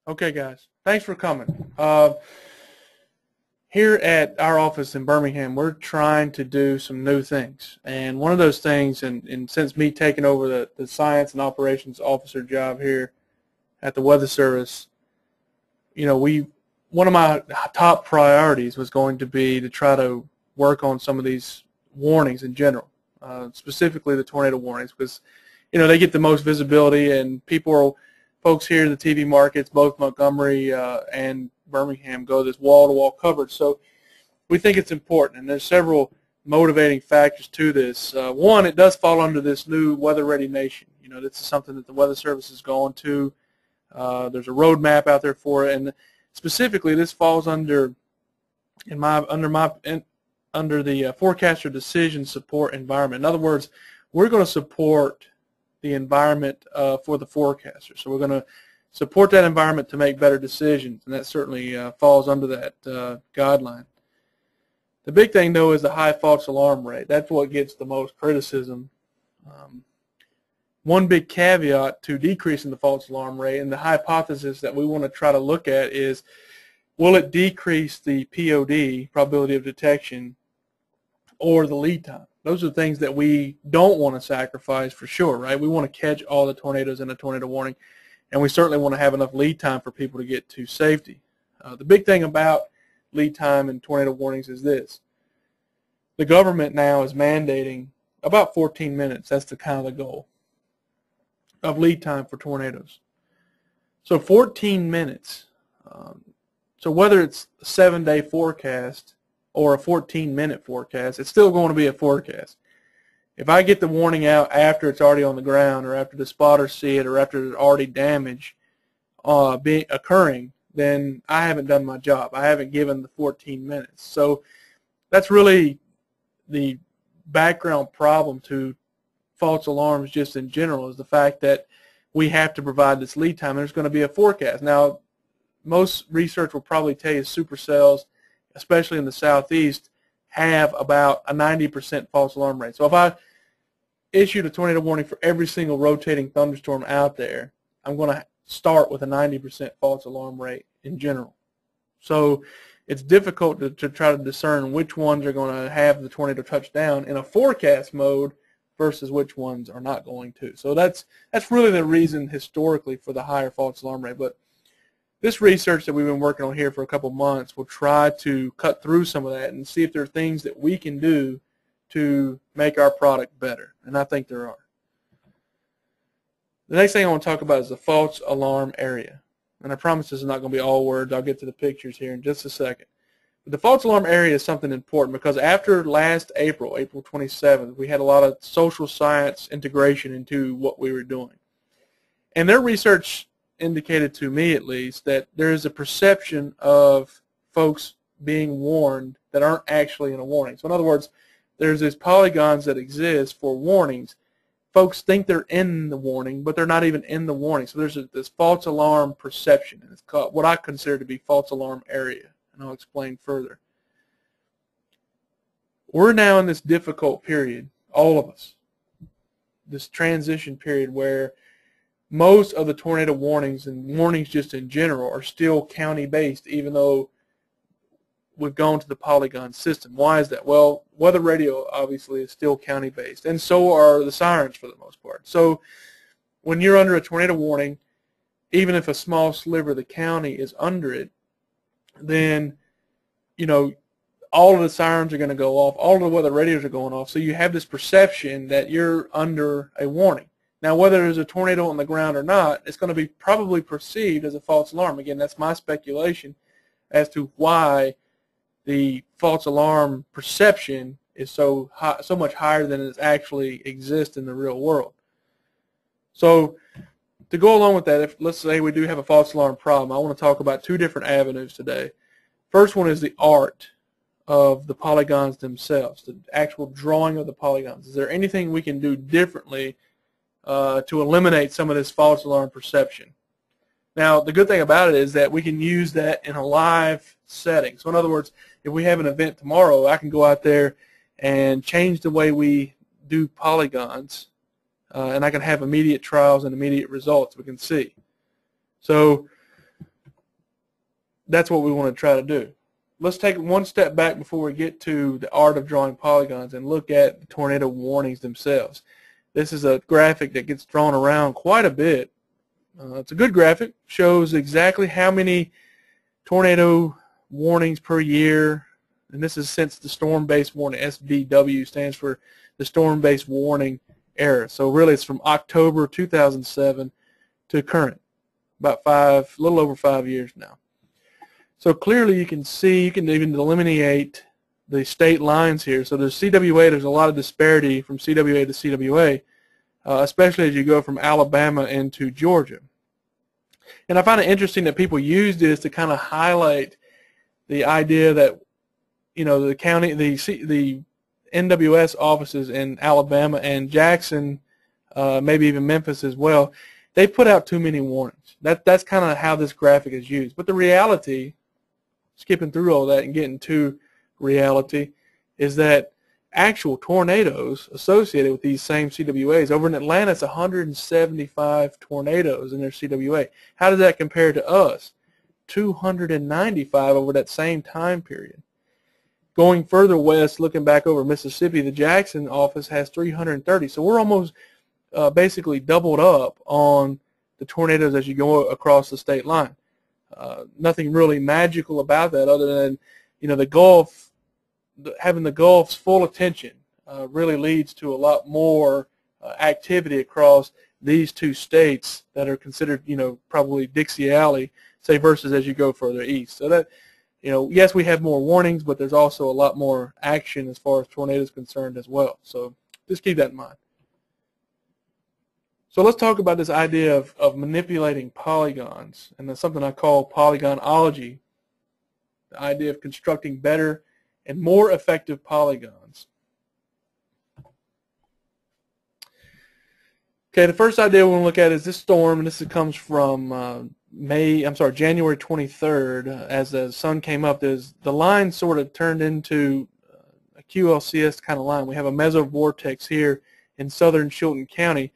Okay, guys, thanks for coming. Here at our office in Birmingham, we're trying to do some new things. And one of those things, and since me taking over the science and operations officer job here at the Weather Service, one of my top priorities was going to be to try to work on some of these warnings in general, specifically the tornado warnings, because they get the most visibility, and folks here in the TV markets, both Montgomery and Birmingham, go this wall-to-wall coverage. So we think it's important, and there's several motivating factors to this. One, it does fall under this new weather-ready nation. This is something that the Weather Service is going to. There's a roadmap out there for it, and specifically, this falls under the forecaster decision support environment. In other words, we're going to support the environment for the forecaster. So we're going to support that environment to make better decisions, and that certainly falls under that guideline. The big thing, though, is the high false alarm rate. That's what gets the most criticism. One big caveat to decreasing the false alarm rate, and the hypothesis that we want to try to look at, is will it decrease the POD, probability of detection, or the lead time? Those are things that we don't want to sacrifice for sure, right? We want to catch all the tornadoes in a tornado warning, and we certainly want to have enough lead time for people to get to safety. The big thing about lead time in tornado warnings is this. The government now is mandating about 14 minutes. That's the kind of the goal of lead time for tornadoes. So 14 minutes. So whether it's a 7-day forecast or a 14-minute forecast, it's still going to be a forecast. If I get the warning out after it's already on the ground, or after the spotters see it, or after there's already damage occurring, then I haven't done my job. I haven't given the 14 minutes. So that's really the background problem to false alarms just in general, is the fact that we have to provide this lead time. There's going to be a forecast. Now, most research will probably tell you supercells, especially in the southeast, have about a 90% false alarm rate. So if I issued a tornado warning for every single rotating thunderstorm out there, I'm going to start with a 90% false alarm rate in general. So it's difficult to try to discern which ones are going to have the tornado touch down in a forecast mode versus which ones are not going to. So that's really the reason historically for the higher false alarm rate. But this research that we've been working on here for a couple months will try to cut through some of that and see if there are things that we can do to make our product better, and I think there are. The next thing I want to talk about is the false alarm area, and I promise this is not going to be all words. I'll get to the pictures here in just a second. But the false alarm area is something important, because after last April 27th, we had a lot of social science integration into what we were doing, and their research indicated to me, at least, that there is a perception of folks being warned that aren't actually in a warning. So in other words, there's these polygons that exist for warnings. Folks think they're in the warning, but they're not even in the warning. So there's this false alarm perception, and it's called what I consider to be false alarm area, and I'll explain further. We're now in this difficult period, all of us, this transition period where most of the tornado warnings and warnings just in general are still county-based, even though we've gone to the polygon system. Why is that? Well, weather radio obviously is still county-based, and so are the sirens for the most part. So when you're under a tornado warning, even if a small sliver of the county is under it, then all of the sirens are going to go off, all of the weather radios are going off, so you have this perception that you're under a warning. Now, whether there's a tornado on the ground or not, it's going to be probably perceived as a false alarm. Again, that's my speculation as to why the false alarm perception is so much higher than it actually exists in the real world. So to go along with that, if let's say we do have a false alarm problem, I want to talk about two different avenues today. First one is the art of the polygons themselves, the actual drawing of the polygons. Is there anything we can do differently to eliminate some of this false alarm perception? Now, the good thing about it is that we can use that in a live setting. So in other words, if we have an event tomorrow, I can go out there and change the way we do polygons, and I can have immediate trials and immediate results we can see. So that's what we want to try to do. Let's take one step back before we get to the art of drawing polygons and look at the tornado warnings themselves. This is a graphic that gets drawn around quite a bit. It's a good graphic, shows exactly how many tornado warnings per year, and this is since the storm-based warning, SBW stands for the storm-based warning era. So really it's from October 2007 to current, about a little over 5 years now. So clearly you can see, you can even delineate the state lines here. So there's CWA, there's a lot of disparity from CWA to CWA, especially as you go from Alabama into Georgia. And I find it interesting that people use this to kind of highlight the idea that, you know, the county, the NWS offices in Alabama and Jackson, maybe even Memphis as well, they put out too many warnings. That's kind of how this graphic is used. But the reality, skipping through all that and getting to reality, is that actual tornadoes associated with these same CWAs, over in Atlanta it's 175 tornadoes in their CWA. How does that compare to us? 295 over that same time period. Going further west, looking back over Mississippi, the Jackson office has 330. So we're almost basically doubled up on the tornadoes as you go across the state line. Nothing really magical about that other than, you know, the Gulf, having the Gulf's full attention really leads to a lot more activity across these two states that are considered, you know, probably Dixie Alley, say, versus as you go further east. So that, you know, yes, we have more warnings, but there's also a lot more action as far as tornadoes concerned as well. So just keep that in mind. So let's talk about this idea of manipulating polygons, and that's something I call polygonology, the idea of constructing better and more effective polygons. Okay, the first idea we want to look at is this storm, and this comes from January 23rd. As the sun came up, the line sort of turned into a QLCS kind of line. We have a mesovortex here in southern Chilton County.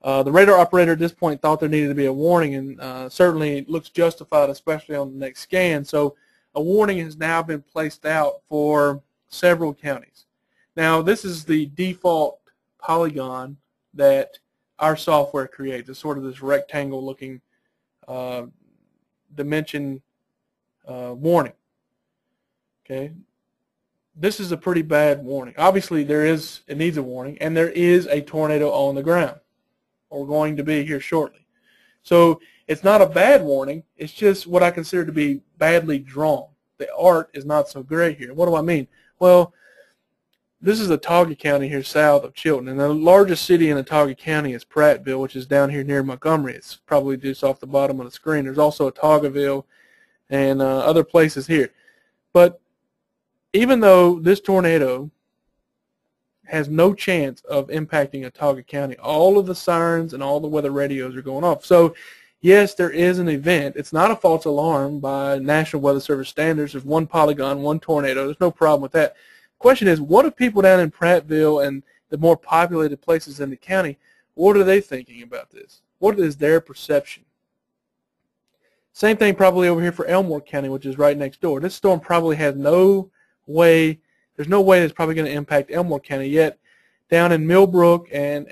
The radar operator at this point thought there needed to be a warning, and certainly it looks justified, especially on the next scan. So a warning has now been placed out for several counties. Now, this is the default polygon that our software creates. It's sort of this rectangle-looking dimension warning. Okay, this is a pretty bad warning. Obviously, it needs a warning, and there is a tornado on the ground, or going to be here shortly. So it's not a bad warning. It's just what I consider to be badly drawn. The art is not so great here. What do I mean? Well, this is Autauga County here south of Chilton, and the largest city in Autauga County is Prattville, which is down here near Montgomery. It's probably just off the bottom of the screen. There's also Autaugaville and other places here. But even though this tornado has no chance of impacting Autauga County, all of the sirens and all the weather radios are going off. So yes, there is an event. It's not a false alarm by National Weather Service standards. There's one polygon, one tornado. There's no problem with that. The question is, what if people down in Prattville and the more populated places in the county, what are they thinking about this? What is their perception? Same thing probably over here for Elmore County, which is right next door. This storm probably has no way, there's no way it's probably going to impact Elmore County, yet down in Millbrook and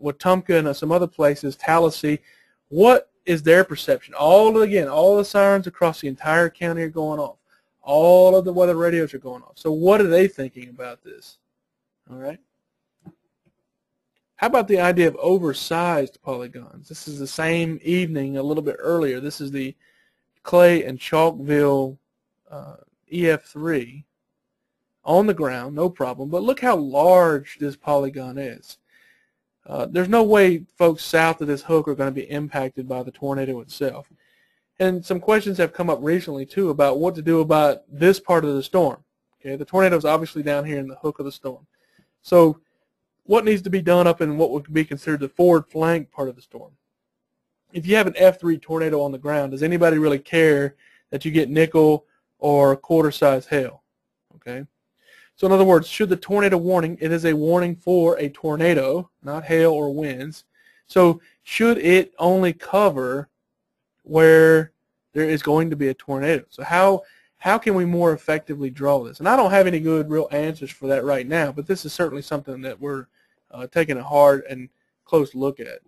Wetumpka and some other places, Tallahassee, what is their perception? All the sirens across the entire county are going off. All of the weather radios are going off. So what are they thinking about this? All right. How about the idea of oversized polygons? This is the same evening, a little bit earlier. This is the Clay and Chalkville EF3 on the ground, no problem. But look how large this polygon is. There's no way folks south of this hook are going to be impacted by the tornado itself. And some questions have come up recently, too, about what to do about this part of the storm. Okay, the tornado is obviously down here in the hook of the storm. So what needs to be done up in what would be considered the forward flank part of the storm? If you have an F3 tornado on the ground, does anybody really care that you get nickel or quarter-size hail? Okay. So in other words, should the tornado warning, it is a warning for a tornado, not hail or winds. So should it only cover where there is going to be a tornado. So how can we more effectively draw this? And I don't have any good real answers for that right now, but this is certainly something that we're taking a hard and close look at.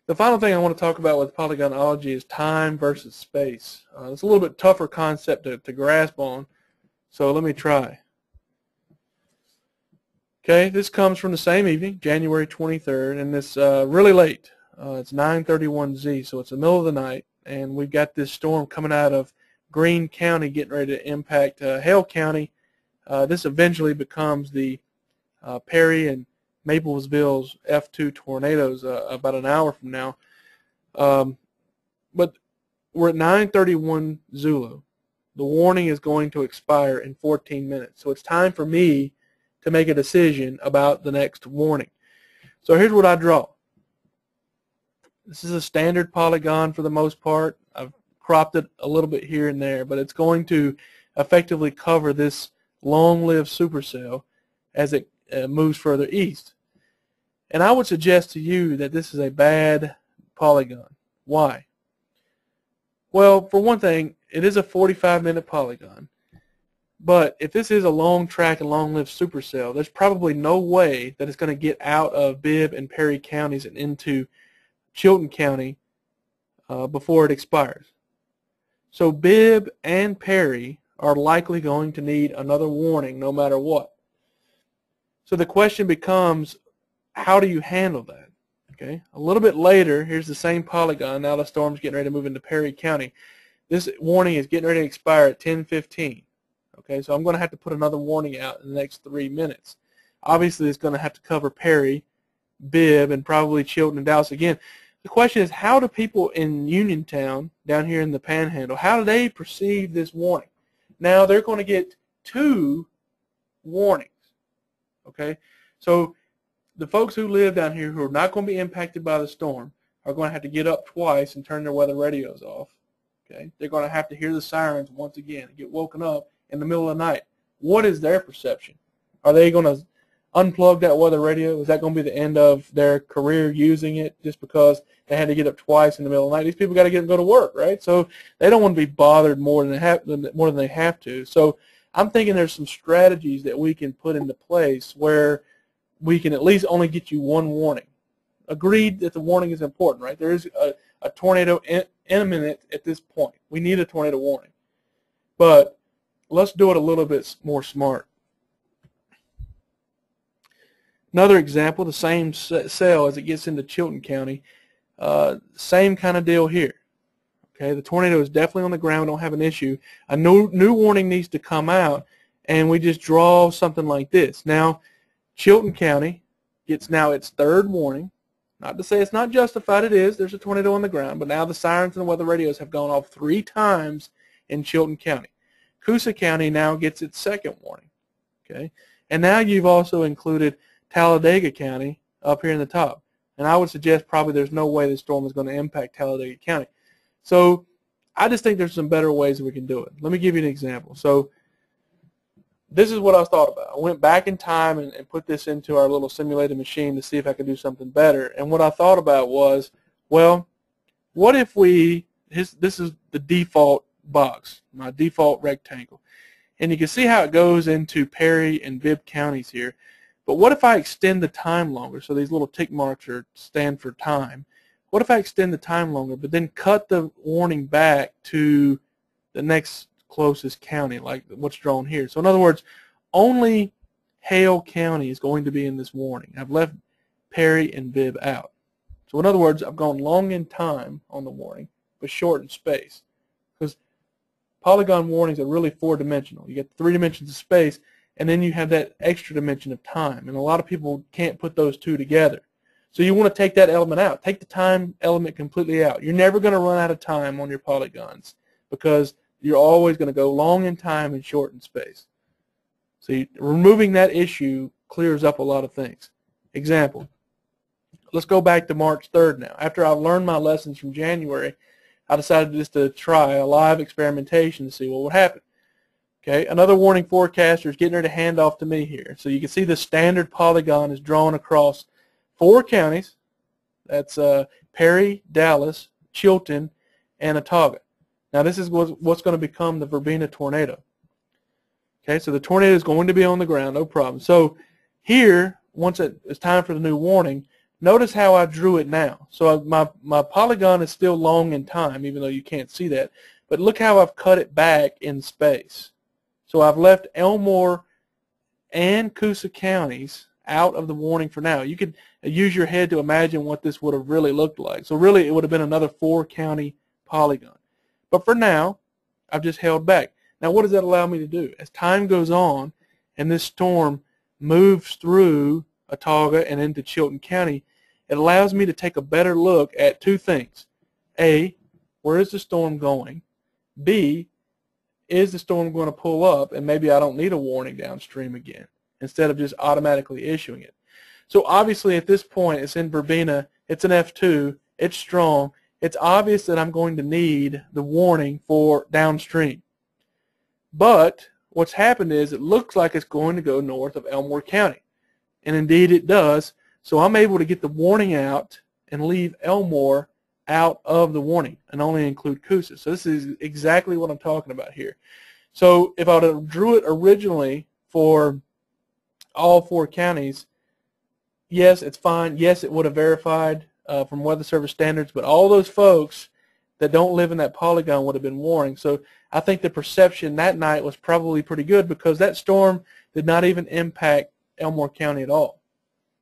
The final thing I want to talk about with polygonology is time versus space. It's a little bit tougher concept to grasp on, so let me try. Okay, this comes from the same evening, January 23rd, and it's really late. It's 9:31 Z, so it's the middle of the night, and we've got this storm coming out of Greene County getting ready to impact Hale County. This eventually becomes the Perry and Maplesville's F2 tornadoes about an hour from now. But we're at 9:31 Zulu. The warning is going to expire in 14 minutes, so it's time for me to make a decision about the next warning. So here's what I draw. This is a standard polygon for the most part. I've cropped it a little bit here and there, but it's going to effectively cover this long-lived supercell as it moves further east. And I would suggest to you that this is a bad polygon. Why? Well, for one thing, it is a 45-minute polygon. But if this is a long track and long-lived supercell, there's probably no way that it's going to get out of Bibb and Perry counties and into Chilton County before it expires. So Bibb and Perry are likely going to need another warning no matter what. So the question becomes, how do you handle that? Okay, a little bit later, here's the same polygon. Now the storm's getting ready to move into Perry County. This warning is getting ready to expire at 10:15. Okay, so I'm going to have to put another warning out in the next 3 minutes. Obviously, it's going to have to cover Perry, Bibb, and probably Chilton and Dallas again. The question is, how do people in Uniontown, down here in the Panhandle, how do they perceive this warning? Now, they're going to get 2 warnings. Okay, so the folks who live down here who are not going to be impacted by the storm are going to have to get up twice and turn their weather radios off. Okay, they're going to have to hear the sirens once again and get woken up in the middle of the night. What is their perception? Are they going to unplug that weather radio? Is that going to be the end of their career using it just because they had to get up twice in the middle of the night? These people got to get and go to work, right? So they don't want to be bothered more than they have to. So I'm thinking there's some strategies that we can put into place where we can at least only get you 1 warning. Agreed that the warning is important, right? There is a tornado imminent at this point. We need a tornado warning. But let's do it a little bit more smart. Another example, the same cell as it gets into Chilton County, same kind of deal here. Okay, the tornado is definitely on the ground. We don't have an issue. A new warning needs to come out, and we just draw something like this. Now, Chilton County gets now its 3rd warning. Not to say it's not justified, it is. There's a tornado on the ground, but now the sirens and the weather radios have gone off 3 times in Chilton County. Coosa County now gets its 2nd warning. Okay, and now you've also included Talladega County up here in the top. And I would suggest probably there's no way the storm is going to impact Talladega County. So I just think there's some better ways that we can do it. Let me give you an example. So this is what I thought about. I went back in time and put this into our little simulated machine to see if I could do something better. And what I thought about was, well, what if this is the default box, my default rectangle. And you can see how it goes into Perry and Bibb counties here. But what if I extend the time longer? So these little tick marks stand for time. What if I extend the time longer, but then cut the warning back to the next closest county, like what's drawn here? So in other words, only Hale County is going to be in this warning. I've left Perry and Bibb out. So in other words, I've gone long in time on the warning, but short in space. Because polygon warnings are really 4-dimensional. You get 3 dimensions of space, and then you have that extra dimension of time. And a lot of people can't put those 2 together. So you want to take that element out. Take the time element completely out. You're never going to run out of time on your polygons because you're always going to go long in time and short in space. So removing that issue clears up a lot of things. Example. Let's go back to March 3rd now. After I've learned my lessons from January, I decided just to try a live experimentation to see what would happen. Okay, another warning forecaster is getting ready to hand off to me here. So you can see the standard polygon is drawn across 4 counties. That's Perry, Dallas, Chilton, and Autauga. Now this is what's going to become the Verbena tornado. Okay, so the tornado is going to be on the ground, no problem. So here, once it's time for the new warning, notice how I drew it now. So my polygon is still long in time, even though you can't see that. But look how I've cut it back in space. So I've left Elmore and Coosa counties out of the warning for now. You could use your head to imagine what this would have really looked like. So really it would have been another 4-county polygon. But for now, I've just held back. Now what does that allow me to do? As time goes on and this storm moves through Autauga and into Chilton County, it allows me to take a better look at two things. A, where is the storm going? B, is the storm going to pull up and maybe I don't need a warning downstream again instead of just automatically issuing it. So obviously at this point it's in Verbena, it's an F2, it's strong, it's obvious that I'm going to need the warning for downstream. But what's happened is it looks like it's going to go north of Elmore County, and indeed it does. So I'm able to get the warning out and leave Elmore out of the warning and only include Coosa. So this is exactly what I'm talking about here. So if I would have drew it originally for all 4 counties, yes, it's fine. Yes, it would have verified from Weather Service standards, but all those folks that don't live in that polygon would have been warned. So I think the perception that night was probably pretty good because that storm did not even impact Elmore County at all.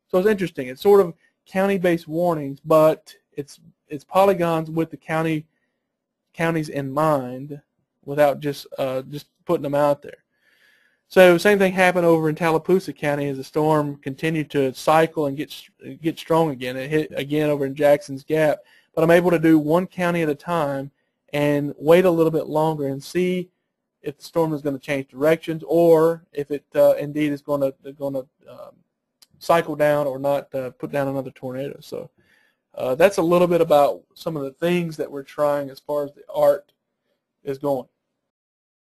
So it's interesting. It's sort of county-based warnings, but it's polygons with the counties in mind without just putting them out there. So same thing happened over in Tallapoosa County as the storm continued to cycle and get strong again. It hit again over in Jackson's Gap. But I'm able to do 1 county at a time and wait a little bit longer and see if the storm is going to change directions or if it indeed is going to cycle down or not put down another tornado. So that's a little bit about some of the things that we're trying as far as the art is going.